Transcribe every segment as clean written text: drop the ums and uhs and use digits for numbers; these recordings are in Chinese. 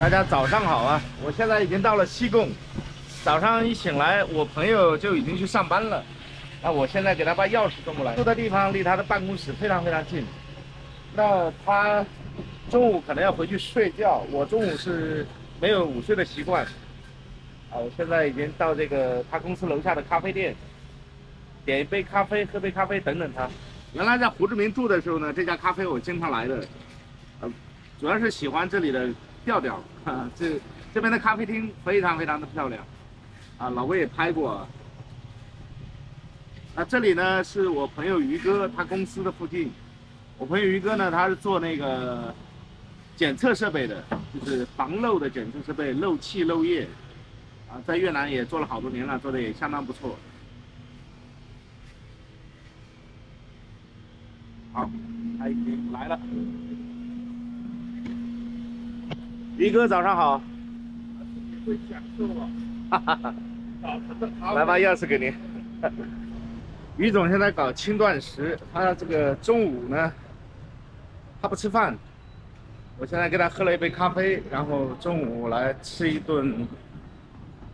大家早上好啊！我现在已经到了西贡，早上一醒来，我朋友就已经去上班了。那我现在给他把钥匙送过来，住的地方离他的办公室非常近。那他中午可能要回去睡觉，我中午是没有午睡的习惯。我现在已经到这个他公司楼下的咖啡店，点一杯咖啡，喝杯咖啡，等等他。原来在胡志明住的时候呢，这家咖啡我经常来的，主要是喜欢这里的调调啊，这边的咖啡厅非常的漂亮啊，老魏也拍过。那这里呢是我朋友于哥他公司的附近，我朋友于哥呢他是做那个检测设备的，就是防漏的检测设备，漏气漏液啊，在越南也做了好多年了，做的也相当不错。好，他已经来了。于哥早上好。会享受啊！哈哈哈，来把钥匙给您。于总现在搞轻断食，他这个中午呢，他不吃饭，我现在给他喝了一杯咖啡，然后中午来吃一顿，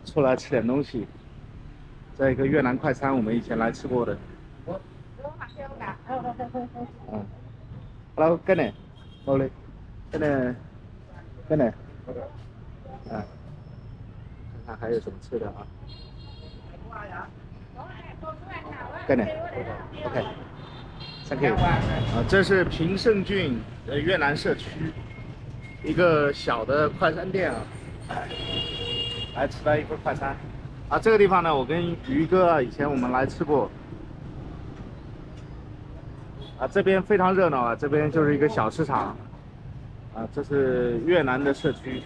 出来吃点东西。在一个越南快餐，我们以前来吃过的。Hello， cái này， mau lên， cái này， 啊，看看还有什么吃的啊？cái này，OK，Thank you。这是平盛郡越南社区一个小的快餐店啊，来吃了一份快餐。啊，这个地方呢，我跟于哥以前我们来吃过。啊，这边非常热闹啊，这边就是一个小市场，啊，这是越南的社区。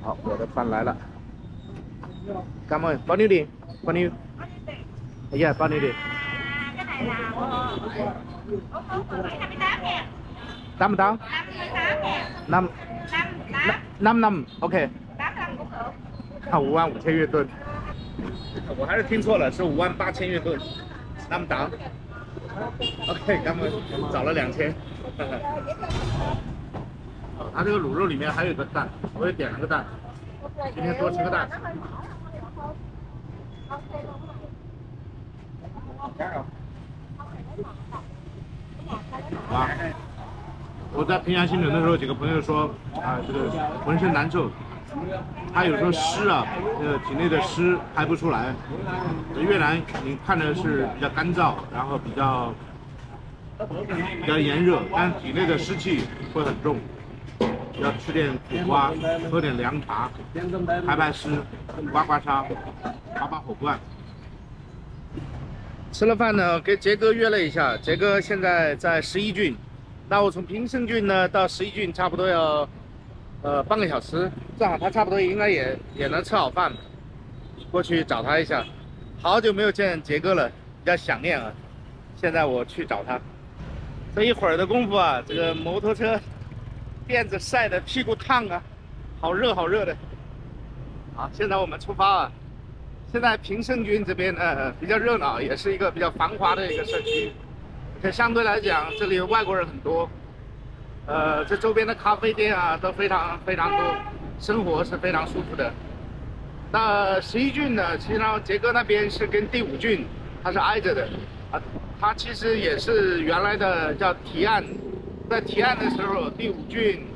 好，我的饭来了。Cảm ơn, bao nhiêu tiền? Bao nhiêu? Dạ, bao nhiêu tiền? Cái này là 88? 5 5 năm, OK。 85 cũng được。55000越盾，我还是听错了，是58000越盾。那么档 ，OK， 咱们找了2000。它这个卤肉里面还有个蛋，我也点了个蛋，今天多吃个蛋。啊！我在平阳新城的时候，几个朋友说啊，这个浑身难受。他有时候湿啊，体内的湿排不出来。越南你看着是比较干燥，然后比较炎热，但体内的湿气会很重。要吃点苦瓜，喝点凉茶，排湿，刮刮痧，把火罐。吃了饭呢，给杰哥约了一下，杰哥现在在11郡，那我从平盛郡呢到11郡差不多要半个小时，正好他差不多应该也能吃好饭，过去找他一下。好久没有见杰哥了，比较想念啊。现在我去找他，这一会儿的功夫啊，这个摩托车垫子晒得屁股烫啊，好热的。好，现在我们出发啊。现在平盛郡这边呢比较热闹，也是一个比较繁华的一个社区，而且相对来讲这里外国人很多。这周边的咖啡店啊都非常多，生活是非常舒服的。那11郡呢，实际上杰哥那边是跟第5郡它是挨着的啊，它其实也是原来的叫提案，在提案的时候，第5郡、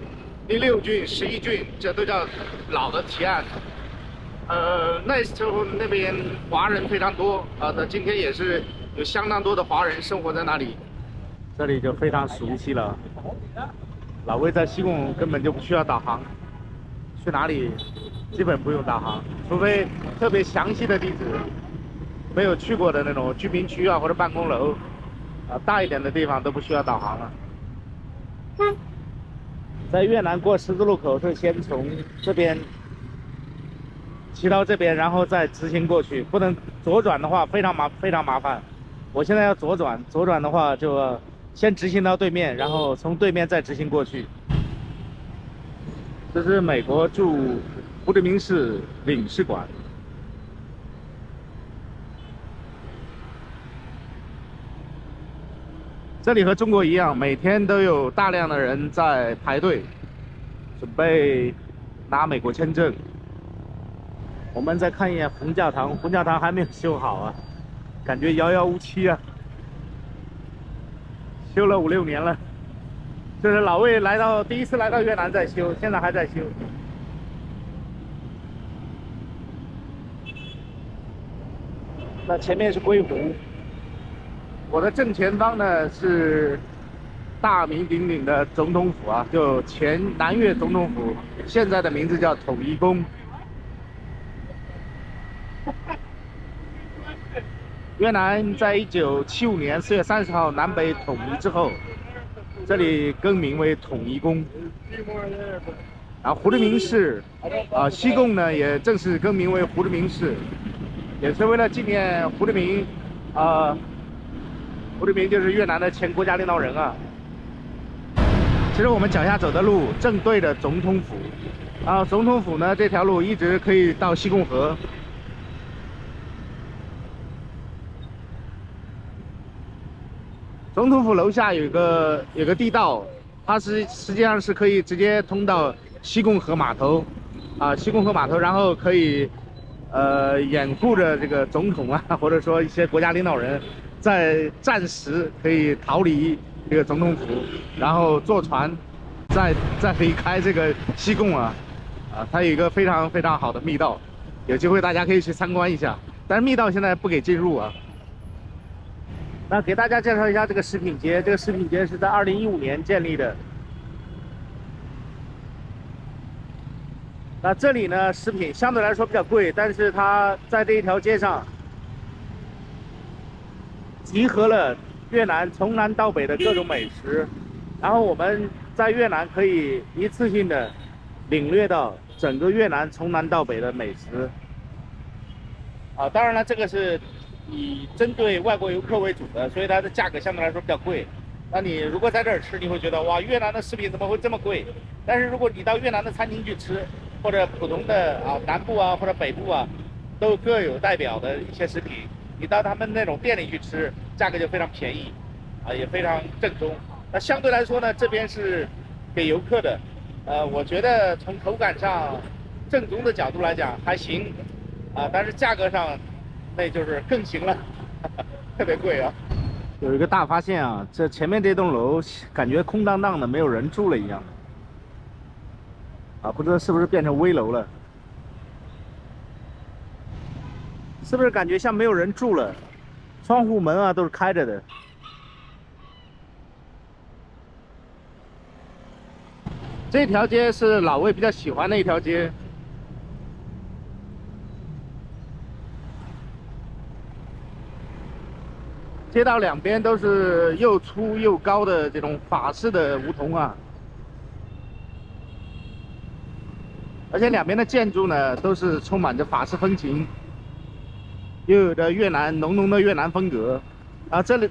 第6郡、11郡这都叫老的提案。那时候那边华人非常多啊，那今天也是有相当多的华人生活在那里，这里就非常熟悉了。老魏在西贡根本就不需要导航，去哪里基本不用导航，除非特别详细的地址，没有去过的那种居民区啊或者办公楼啊，大一点的地方都不需要导航了。在越南过十字路口是先从这边骑到这边，然后再直行过去，不能左转的话非常麻烦。我现在要左转的话就先直行到对面，然后从对面再直行过去。这是美国驻胡志明市领事馆。这里和中国一样，每天都有大量的人在排队。准备拿美国签证。我们再看一眼红教堂，红教堂还没有修好啊，感觉遥遥无期啊，修了5、6年了。就是老魏第一次来到越南在修，现在还在修。那前面是龟湖，我的正前方呢是大名鼎鼎的总统府啊，就前南越总统府，现在的名字叫统一宫。越南在1975年4月30号南北统一之后，这里更名为统一宫。然后胡志明市西贡呢也正式更名为胡志明市，也是为了纪念胡志明胡志明就是越南的前国家领导人啊。其实我们脚下走的路正对着总统府，然后总统府呢这条路一直可以到西贡河。总统府楼下有个地道，它实际上是可以直接通到西贡河码头西贡河码头，然后可以掩护着这个总统啊，或者说一些国家领导人，在暂时可以逃离这个总统府，然后坐船再离开这个西贡它有一个非常非常好的密道，有机会大家可以去参观一下，但是密道现在不给进入啊。那给大家介绍一下这个食品街，这个食品街是在2015年建立的。那这里呢，食品相对来说比较贵，但是它在这一条街上集合了越南从南到北的各种美食，然后我们在越南可以一次性的领略到整个越南从南到北的美食。当然了，这个是以针对外国游客为主的，所以它的价格相对来说比较贵。那你如果在这儿吃，你会觉得哇，越南的食品怎么会这么贵？但是如果你到越南的餐厅去吃，或者普通的南部或者北部都各有代表的一些食品，你到他们那种店里去吃，价格就非常便宜也非常正宗。那相对来说呢，这边是给游客的，我觉得从口感上正宗的角度来讲还行但是价格上那就是更行了特别贵啊。有一个大发现这前面这栋楼感觉空荡荡的，没有人住了一样不知道是不是变成危楼了，是不是感觉像没有人住了，窗户门都是开着的。这条街是老魏比较喜欢的一条街，街道两边都是又粗又高的这种法式的梧桐而且两边的建筑呢都是充满着法式风情，又有着浓浓的越南风格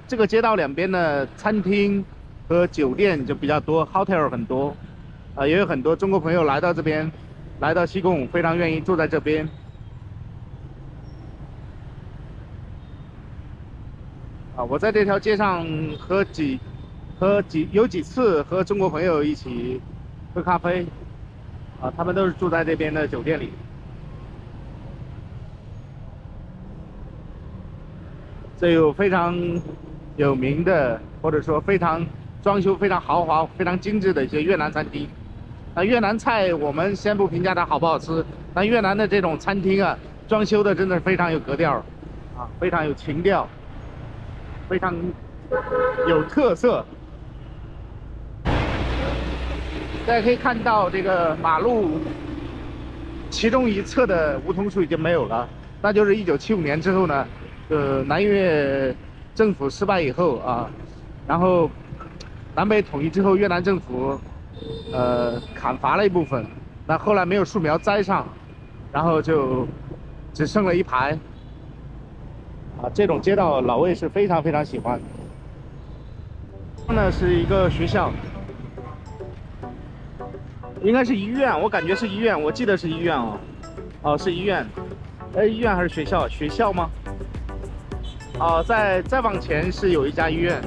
这个街道两边的餐厅和酒店就比较多 ，hotel 很多也有很多中国朋友来到这边，来到西贡非常愿意住在这边。我在这条街上有几次和中国朋友一起喝咖啡他们都是住在这边的酒店里。这有非常有名的，或者说装修非常豪华、非常精致的一些越南餐厅。越南菜我们先不评价它好不好吃，但越南的这种餐厅装修的真的是非常有格调非常有情调，非常有特色。大家可以看到，这个马路其中一侧的梧桐树已经没有了，那就是1975年之后呢，南越政府失败以后然后南北统一之后，越南政府砍伐了一部分，那后来没有树苗栽上，然后就只剩了一排这种街道老魏是非常非常喜欢。呢是一个学校，应该是医院，我感觉是医院，我记得是医院是医院，医院还是学校？学校吗？再往前是有一家医院。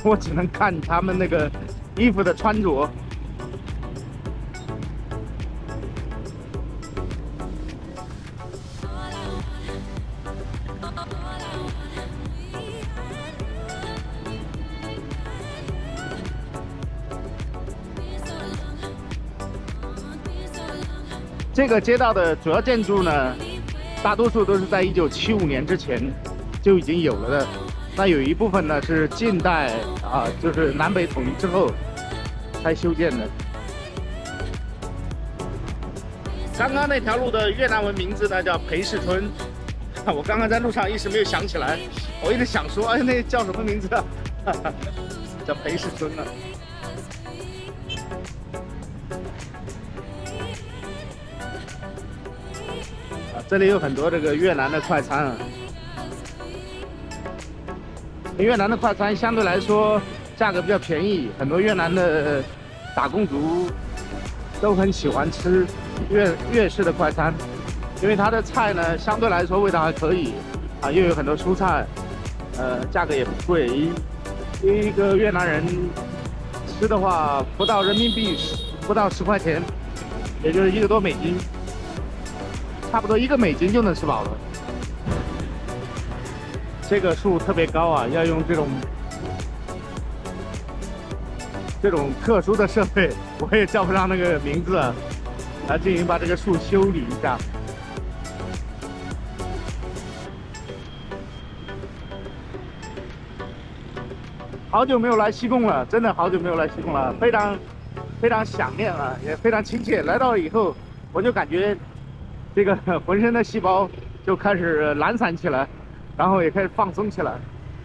我只能看他们那个衣服的穿着。这个街道的主要建筑呢，大多数都是在1975年之前就已经有了的。那有一部分呢是近代啊，就是南北统一之后才修建的。刚刚那条路的越南文名字呢叫裴氏村，我刚刚在路上一时没有想起来，我一直想说，哎，那叫什么名字啊？叫裴氏村呢。这里有很多这个越南的快餐啊。越南的快餐相对来说价格比较便宜，很多越南的打工族都很喜欢吃越式的快餐，因为它的菜呢相对来说味道还可以啊，又有很多蔬菜，价格也不贵，一个越南人吃的话不到人民币不到10块钱，也就是1个多美金，差不多1个美金就能吃饱了。这个树特别高啊，要用这种特殊的设备，我也叫不上那个名字啊，来进行把这个树修理一下。好久没有来西贡了，真的好久没有来西贡了，非常想念啊，也非常亲切。来到了以后，我就感觉这个浑身的细胞就开始懒散起来。然后也开始放松起来，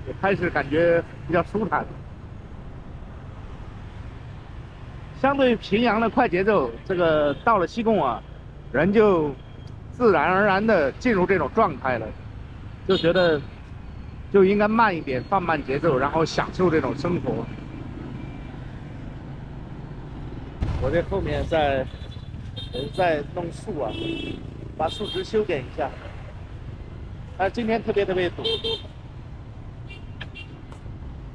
也开始感觉比较舒坦。相对于平阳的快节奏，这个到了西贡啊，人就自然而然的进入这种状态了，就觉得就应该慢一点，放慢节奏，然后享受这种生活。我这后面在弄树啊，把树枝修剪一下。今天特别堵，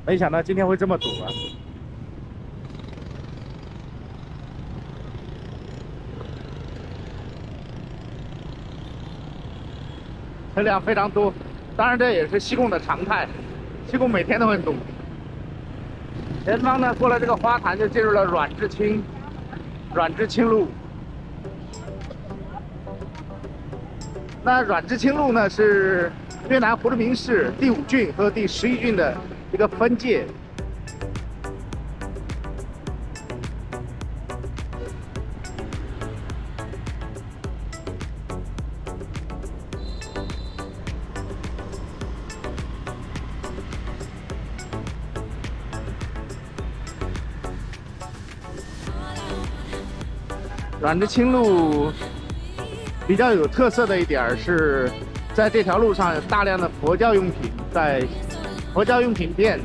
没想到今天会这么堵啊！车辆非常多，当然这也是西贡的常态，西贡每天都很堵。前方呢，过了这个花坛就进入了阮志清路。那阮志清路呢是越南胡志明市第5郡和第11郡的一个分界。阮志清路比较有特色的一点是，在这条路上有大量的佛教用品，在佛教用品店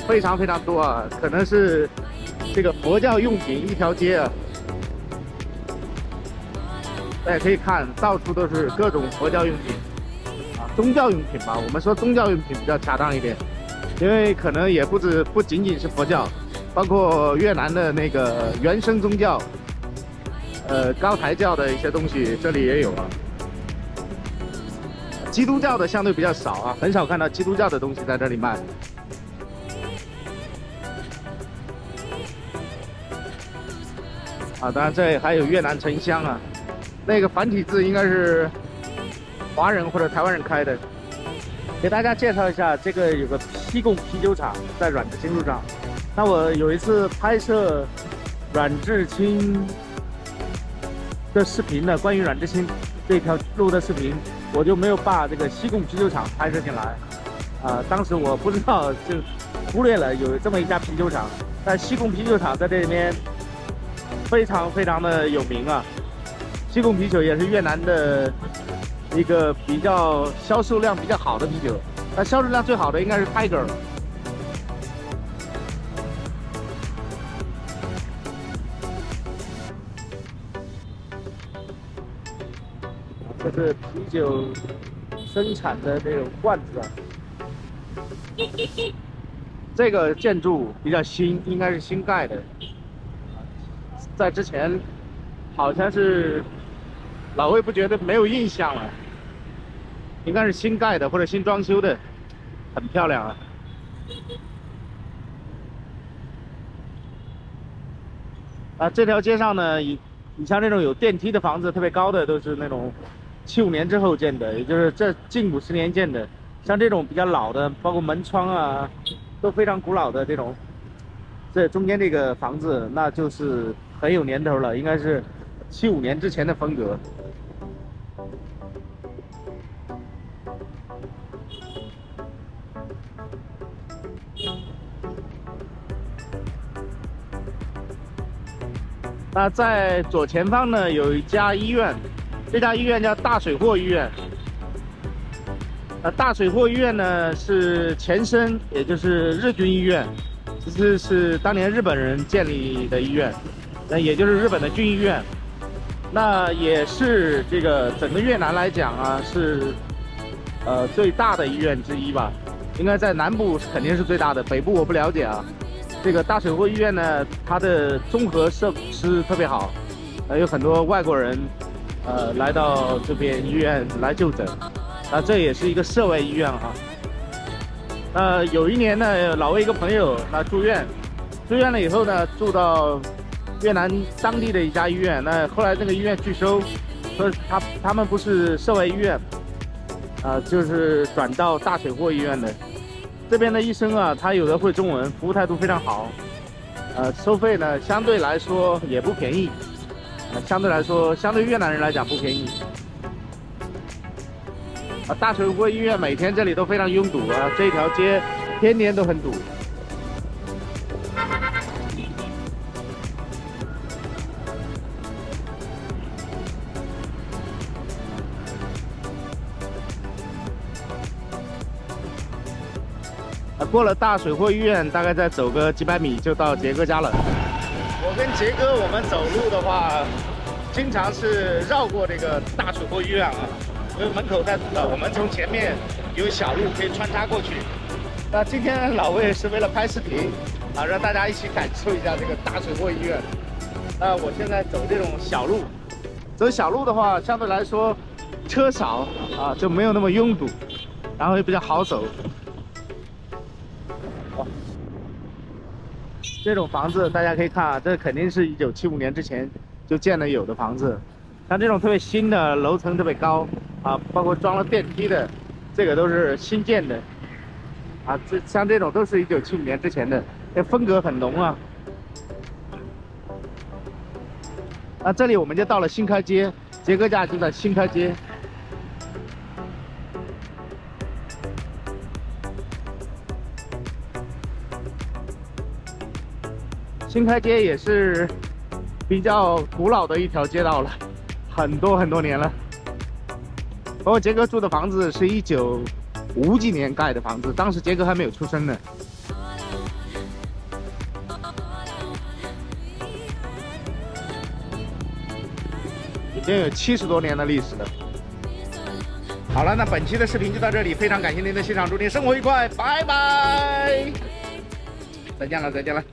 非常多啊，可能是这个佛教用品一条街啊。大家可以看到处都是各种佛教用品啊，宗教用品吧，我们说宗教用品比较恰当一点，因为可能也不仅仅是佛教，包括越南的那个原生宗教。高台教的一些东西这里也有啊，基督教的相对比较少啊，很少看到基督教的东西在这里卖。啊，当然这还有越南沉香啊，那个繁体字应该是华人或者台湾人开的。给大家介绍一下，这个有个西贡啤酒厂在阮志清路上。那我有一次拍摄阮志清的视频呢，关于阮志清这条路的视频，我就没有把这个西贡啤酒厂拍摄进来。当时我不知道，就忽略了有这么一家啤酒厂。但西贡啤酒厂在这里面非常的有名啊。西贡啤酒也是越南的一个比较销售量比较好的啤酒，那销售量最好的应该是 Tiger。这是啤酒生产的这种罐子啊，这个建筑比较新，应该是新盖的，在之前好像是老魏不觉得没有印象了，应该是新盖的或者新装修的，很漂亮啊。这条街上呢，你像这种有电梯的房子，特别高的都是那种75年之后建的，也就是这近50年建的。像这种比较老的，包括门窗啊，都非常古老的这种，这中间这个房子那就是很有年头了，应该是75年之前的风格。那在左前方呢，有一家医院，这家医院叫大水货医院。大水货医院呢是前身，也就是日军医院，这是当年日本人建立的医院，那也就是日本的军医院。那也是这个整个越南来讲啊，是最大的医院之一吧，应该在南部肯定是最大的，北部我不了解啊。这个大水货医院呢，它的综合设施特别好，有很多外国人来到这边医院来就诊，这也是一个社卫医院哈。有一年呢，老魏一个朋友住院了以后呢，住到越南当地的一家医院，那后来那个医院拒收，说他们不是社卫医院，就是转到大水货医院的。这边的医生啊，他有的会中文，服务态度非常好，收费呢相对来说也不便宜，相对越南人来讲不便宜。大水货医院每天这里都非常拥堵啊，这条街天天都很堵。过了大水货医院，大概再走个几百米就到杰哥家了。我跟杰哥，我们走路的话，经常是绕过这个大水货医院啊，因为门口在我们从前面有小路可以穿插过去。那今天老魏是为了拍视频啊，让大家一起感受一下这个大水货医院。那我现在走这种小路，走小路的话，相对来说车少啊，就没有那么拥堵，然后也比较好走。这种房子大家可以看啊，这肯定是1975年之前就建了有的房子。像这种特别新的，楼层特别高啊，包括装了电梯的，这个都是新建的啊。像这种都是1975年之前的，这风格很浓啊。这里我们就到了新开街，杰哥家就在新开街。新开街也是比较古老的一条街道了，很多年了。包括杰哥住的房子是1950几年盖的房子，当时杰哥还没有出生呢。已经有70多年的历史了。好了，那本期的视频就到这里，非常感谢您的欣赏，祝您生活愉快，拜拜！再见了。